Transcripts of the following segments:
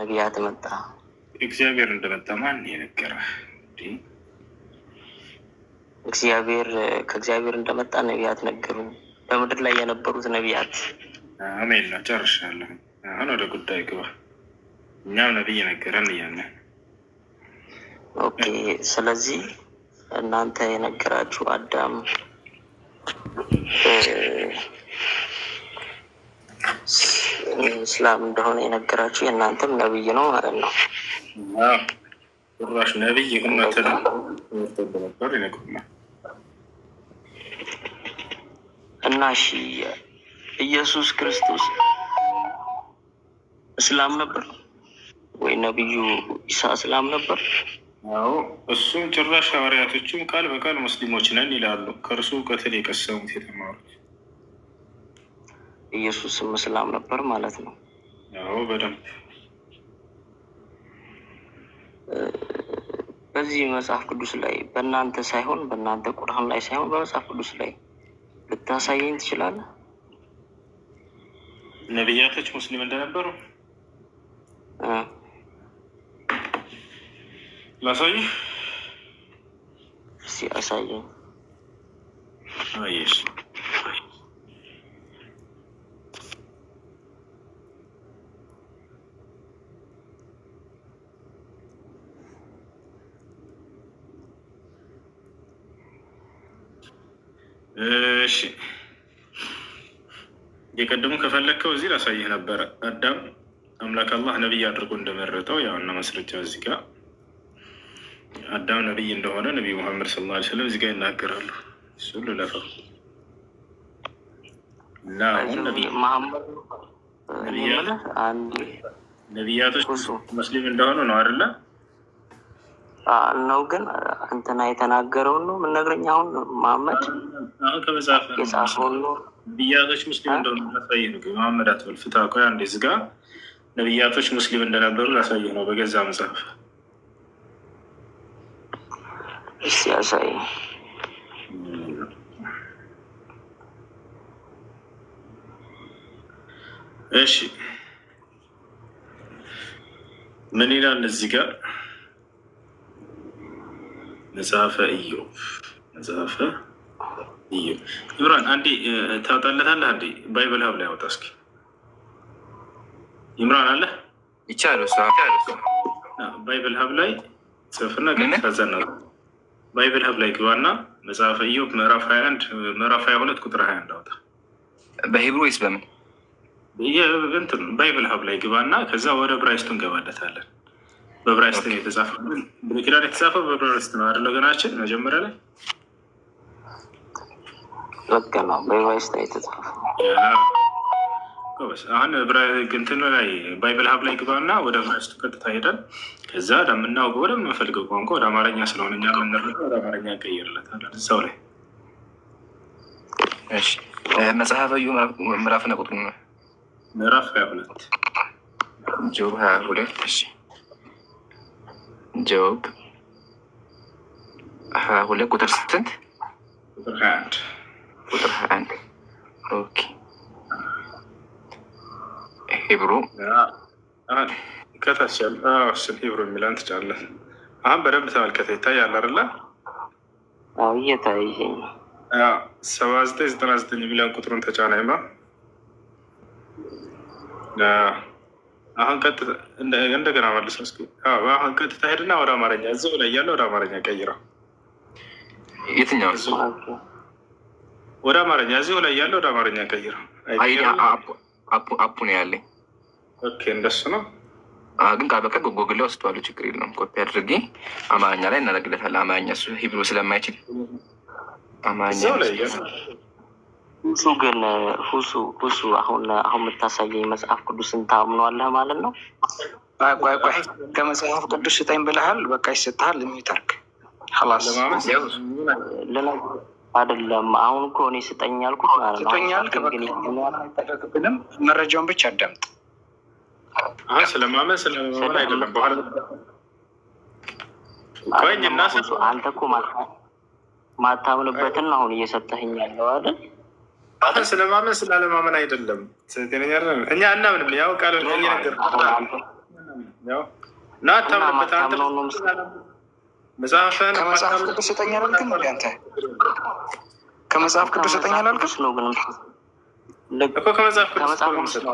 ነቢያት መጣ። እግዚአብሔር እንደመጣ ማን የነገረህ? ከእግዚአብሔር እንደመጣ ነቢያት ነገሩ። በምድር ላይ የነበሩት ነቢያት። አሜን ነው። ጨርሻለሁ። አሁን ወደ ጉዳይ ግባ። እኛም ነቢይ ነገረን እያለ ኦኬ። ስለዚህ እናንተ የነገራችሁ አዳም እስላም እንደሆነ የነገራችሁ የእናንተም ነቢይ ነው ማለት ነው። ቁራሽ ነቢይ እውነትን ነበር ይነግሩናል። እና እሺ ኢየሱስ ክርስቶስ እስላም ነበር ወይ? ነቢዩ ኢሳ እስላም ነበር? አዎ፣ እሱም ጭራሽ ሐዋርያቶችም ቃል በቃል ሙስሊሞች ነን ይላሉ። ከእርሱ እውቀትን የቀሰሙት የተማሩት። ኢየሱስም እስላም ነበር ማለት ነው? አዎ፣ በደንብ። በዚህ መጽሐፍ ቅዱስ ላይ በእናንተ ሳይሆን በእናንተ ቁርአን ላይ ሳይሆን በመጽሐፍ ቅዱስ ላይ ልታሳየኝ ትችላለህ? ነቢያቶች ሙስሊም እንደነበሩ ላሳይህ። እስኪ አሳየኝ። አየሽ፣ እሺ የቀደሙ ከፈለግከው እዚህ ላሳይህ ነበረ። አዳም አምላክ አላህ ነቢይ አድርጎ እንደመረጠው ያውና ማስረጃው እዚህ ጋር አዳም ነቢይ እንደሆነ ነቢይ ሙሐመድ ሰለላሁ ዐለይሂ ወሰለም እዚህ ጋር ይናገራሉ። እሱ ልለፈው እና ነቢያቶች ሙስሊም እንደሆኑ ነው አይደለ? ነው ግን እንትና የተናገረውን ነው የምንነግረኝ። አሁን መሐመድ ከመጽሐፍ የጻፈውን ነው። ነቢያቶች ሙስሊም እንደሆኑ ላሳይህ ነው። መሐመድ አትበል፣ ፍታ። ቆይ አንዴ እዚህ ጋር ነቢያቶች ሙስሊም እንደነበሩ ላሳይህ ነው በገዛ መጽሐፍ። እስኪ ያሳይ። እሺ ምን ይላል እዚህ ጋር? መጽሐፈ ኢዮብ ኢምራን አንዴ ታወጣለታለህ። አንዴ ባይብል ሀብ ላይ አወጣ እስኪ። ኢምራን አለ ይቻላል። ባይብል ሀብ ላይ ጽፍና ከዛና ባይብል ሀብ ላይ ግባና መጽሐፈ ኢዮብ ምዕራፍ 21 ምዕራፍ 22 ቁጥር 21 አወጣ። በሂብሩ ወይስ በምን? እንትን ባይብል ሀብ ላይ ግባና ከዛ ወደ ብራይስቱ እንገባለታለን። በብራይስት ነው የተጻፈው። በኪዳን የተጻፈው በብራይስት ነው አይደለ? ገናችን መጀመሪያ ላይ ልክ ነው። በብራይስት ነው የተጻፈው። አሁን እንትን ላይ ባይብል ሀብ ላይ ግባና ወደ ብራይስቱ ቀጥታ ሄደን ከዛ ለምናውቀው ወደ የምንፈልገው ቋንቋ ወደ አማርኛ ስለሆነ እኛ የምንረዳው ወደ አማርኛ እንቀይርለታለን እዛው ላይ። እሺ መጽሐፈ ኢዮብ ምዕራፍና ቁጥር ነው ምዕራፍ 22 ኢዮብ 22። እሺ ኢዮብ 22 ቁጥር ስንት? ቁጥር 21 ቁጥር 21 ኦኬ። ሂብሩ ከታች እሱን ሂብሩ የሚለን ትጫለህ። አሁን በደንብ ተመልከተ። ይታያል አይደለ? አዎ እየታየኝ። 7999 የሚለን ቁጥሩን ተጫናይማ። አሁን ቀጥታ እንደገና መልሰው እስኪ። አሁን ቀጥታ ሄድና ወደ አማርኛ እዚሁ ላይ ያለ ወደ አማርኛ ቀይረው። የትኛው? ወደ አማርኛ እዚሁ ላይ ያለ ወደ አማርኛ ቀይረው። አፑ ነው ያለኝ። ኦኬ እንደሱ ነው። ግን ቃል በቃል ጎግል ላይ ወስደዋለሁ። ችግር የለውም። ኮፒ አድርጌ አማርኛ ላይ እናደርግለታለን። አማርኛ እሱ ሂብሩ ስለማይችል አማርኛ ላይ ሁሱ ግን ሁሱ አሁን የምታሳየኝ መጽሐፍ ቅዱስን ታምኗለህ ማለት ነው? ቆይ ከመጽሐፍ ቅዱስ ስጠኝ ብለሃል። በቃ ይሰጥሃል። የሚታርክ ላስ አይደለም። አሁን እኮ እኔ ስጠኝ ያልኩት ማለት ነው። ስጠኛል ከበግብንም መረጃውን ብቻ አዳምጥ። ስለማመን አይደለም። በኋላ አንተ እኮ ማታምንበትን አሁን እየሰጠህኝ ያለው አይደል? ስለማመን ስላለማመን አይደለም። እኛ እናምንም። ያው ቃል ነገር ያው ና አታምንበት አንተ መጽሐፍህን ከመጽሐፍ ቅዱስ ስጠኝ አላልክም? አንተ ከመጽሐፍ ቅዱስ ስጠኝ አላልክም ነው? ግን እኮ ከመጽሐፍ ቅዱስ እኮ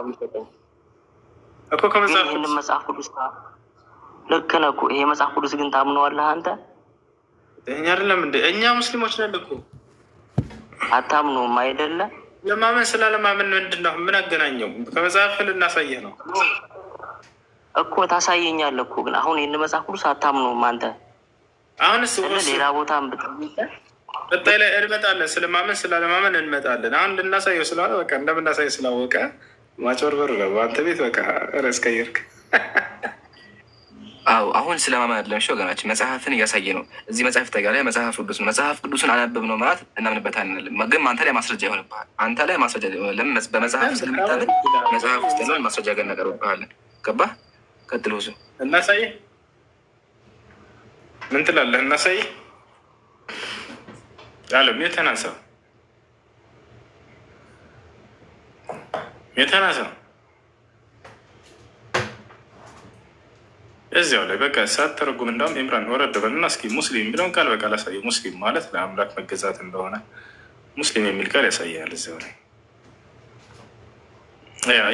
መጽሐፍ ቅዱስ ልክ ነህ እኮ። ይሄ መጽሐፍ ቅዱስ ግን ታምነዋለህ አንተ? እኛ አይደለም እንደ እኛ ሙስሊሞች ነን እኮ። አታምነውም አይደለ? ለማመን ስላለማመን ምንድን ነው? ምን አገናኘው? ከመጽሐፍ ልናሳየህ ነው እኮ። ታሳየኛለህ እኮ። ግን አሁን ይህን መጽሐፍ ቅዱስ አታምነውም አንተ? አሁንስ ሌላ ቦታም በጣም ላይ እንመጣለን። ስለማመን ስላለማመን እንመጣለን። አሁን ልናሳየው ስለሆነ በቃ እንደምናሳየው ስላወቀ ማጭበርበር ነው በአንተ ቤት። በቃ ርዕስ ቀየርክ። አዎ አሁን ስለማመን አይደለም። እሺ ወገናችን መጽሐፍን እያሳየ ነው። እዚህ መጽሐፍ ተጋለ መጽሐፍ ቅዱስ ነው። መጽሐፍ ቅዱስን አነበብ ነው ማለት እናምንበታለን። ግን አንተ ላይ ማስረጃ ይሆንብሃል። አንተ ላይ ማስረጃ ለምን በመጽሐፍ ስለምታምን መጽሐፍ ውስጥ ያለውን ማስረጃ ጋር እናቀርብብሃለን። ገባህ? ቀጥሎ እሱ እናሳየህ። ምን ትላለህ? እናሳየህ አለም የተናሰው እዚያው ላይ በቃ ሳትተረጉም እንዳውም ኢምራን ወረድ በልና እስኪ ሙስሊም የሚለውን ቃል በቃል ያሳየው። ሙስሊም ማለት ለአምላክ መገዛት እንደሆነ ሙስሊም የሚል ቃል ያሳያል። እዚያው ላይ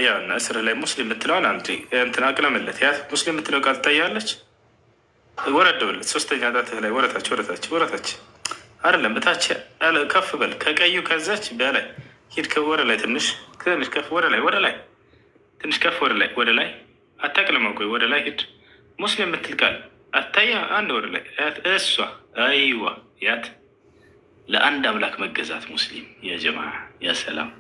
ያ እና እስር ላይ ሙስሊም የምትለውን አንድ እንትን አቅለምለት። ያ ሙስሊም የምትለው ቃል ትታያለች። ወረድ በለት ሶስተኛ ጣትህ ላይ ወረታች አይደለም እታች ከፍ በል። ከቀዩ ከዛች በላይ ሂድ። ወደ ላይ ትንሽ ከፍ ወደ ላይ ትንሽ ከፍ ወደ ላይ አታቅልመው። ቆይ ወደ ላይ ሂድ። ሙስሊም የምትል ቃል አታያ አንድ ወደ ላይ እሷ አይዋ ያት ለአንድ አምላክ መገዛት ሙስሊም የጀማ ያሰላም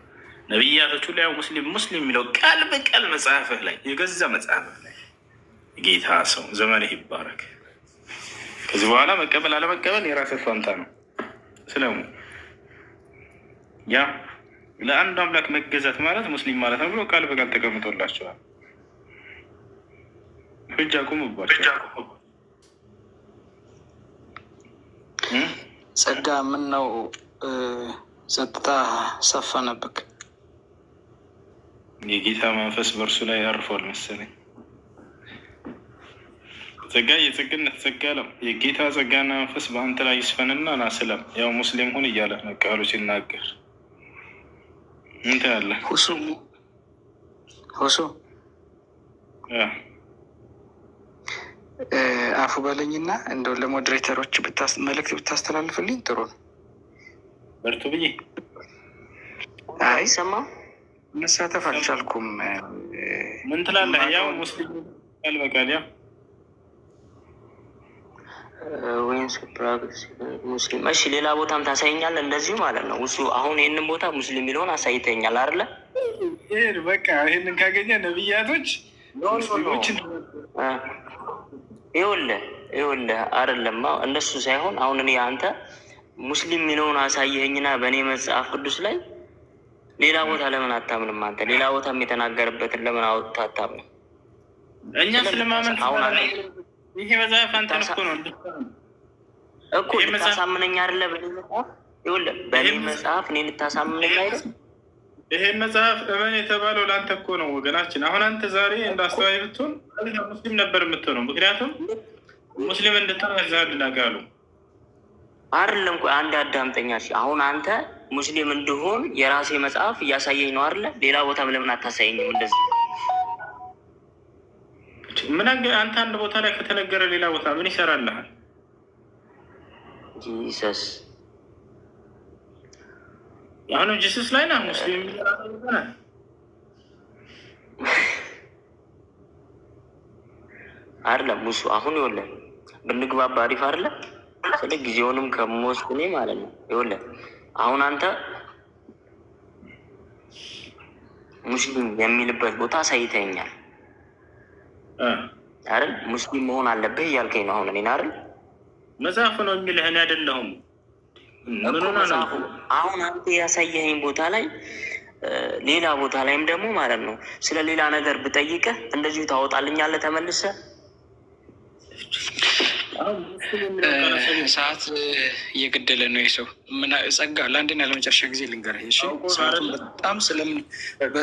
ነቢያቶቹ ላይ ሙስሊም የሚለው ቃል በቃል መጽሐፍህ ላይ የገዛ መጽሐፍህ ላይ ጌታ ሰው ዘመንህ ይባረክ። ከዚህ በኋላ መቀበል አለመቀበል የራስህ ፋንታ ነው። ስለሙ ያ ለአንድ አምላክ መገዛት ማለት ሙስሊም ማለት ነው ብሎ ቃል በቃል ተቀምጦላቸዋል። ህጃ ቁሙባቸው። ጸጋ ምን ነው ጸጥታ ሰፈነብክ? የጌታ መንፈስ በእርሱ ላይ አርፏል መሰለኝ። ጸጋ የጸግነት ጸጋ ነው። የጌታ ጸጋና መንፈስ በአንተ ላይ ይስፈንና ናስለም ያው ሙስሊም ሁን እያለ ነው ቃሉ ሲናገር። እንትን ያለ ሁሱ አፉ በለኝና እንደው ለሞዴሬተሮች መልእክት ብታስተላልፍልኝ ጥሩ ነው። በርቱ ብዬ አይሰማ መሳተፍ አልቻልኩም። ምን ትላለህ? ያው ሙስሊም ቃል በቃል ያው ወይም ሙስሊም። እሺ ሌላ ቦታም ታሳይኛለህ እንደዚሁ ማለት ነው እሱ። አሁን ይህንን ቦታ ሙስሊም የሚለውን አሳይተኛል አይደለ? በቃ ይህንን ካገኘ ነብያቶች ሙስሊሞች ይኸውልህ አይደለማ እንደሱ ሳይሆን አሁን እኔ አንተ ሙስሊም የሚለውን አሳየኸኝና በእኔ መጽሐፍ ቅዱስ ላይ ሌላ ቦታ ለምን አታምንም? አንተ ሌላ ቦታም የተናገረበትን ለምን አውጥተህ አታምንም? እኛ ስለማመን ይሄ መጽሐፍ አንተን እኮ ነው እኮ ልታሳምነኝ አይደለ? በእኔ መጽሐፍ ይኸውልህ፣ በእኔ መጽሐፍ እኔ ልታሳምነኝ አይደል? ይሄ መጽሐፍ እመን የተባለው ለአንተ እኮ ነው ወገናችን። አሁን አንተ ዛሬ እንዳስተዋይ ብትሆን ሙስሊም ነበር የምትሆነው። ምክንያቱም ሙስሊም እንድትሆን ያዛልናጋሉ አይደለም። ቆይ አንድ አዳምጠኛ። አሁን አንተ ሙስሊም እንድሆን የራሴ መጽሐፍ እያሳየኝ ነው አይደለ? ሌላ ቦታም ለምን አታሳየኝም? እንደዚህ ምን አንተ አንድ ቦታ ላይ ከተነገረ ሌላ ቦታ ምን ይሰራልሃል? ጂሰስ አሁንም ጂሰስ ላይ ነው ሙስሊም አይደለም ሙሱ። አሁን ይኸውልህ ብንግባባ አሪፍ አይደለ? ስለ ጊዜውንም ከመወስድ እኔ ማለት ነው። ይኸውልህ አሁን አንተ ሙስሊም የሚልበት ቦታ አሳይተኸኛል አይደል? ሙስሊም መሆን አለብህ እያልከኝ ነው አሁን እኔን አይደል? መጽሐፉ ነው የሚልህ እኔ አይደለሁም። አሁን አንተ ያሳየኸኝ ቦታ ላይ ሌላ ቦታ ላይም ደግሞ ማለት ነው ስለ ሌላ ነገር ብጠይቅህ እንደዚሁ ታወጣልኛለህ ተመልሰህ። ሰዓት እየገደለ ነው የሰው ጸጋ። ለአንድና ለመጨረሻ ጊዜ ልንገርህ፣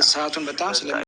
ሰዓቱን በጣም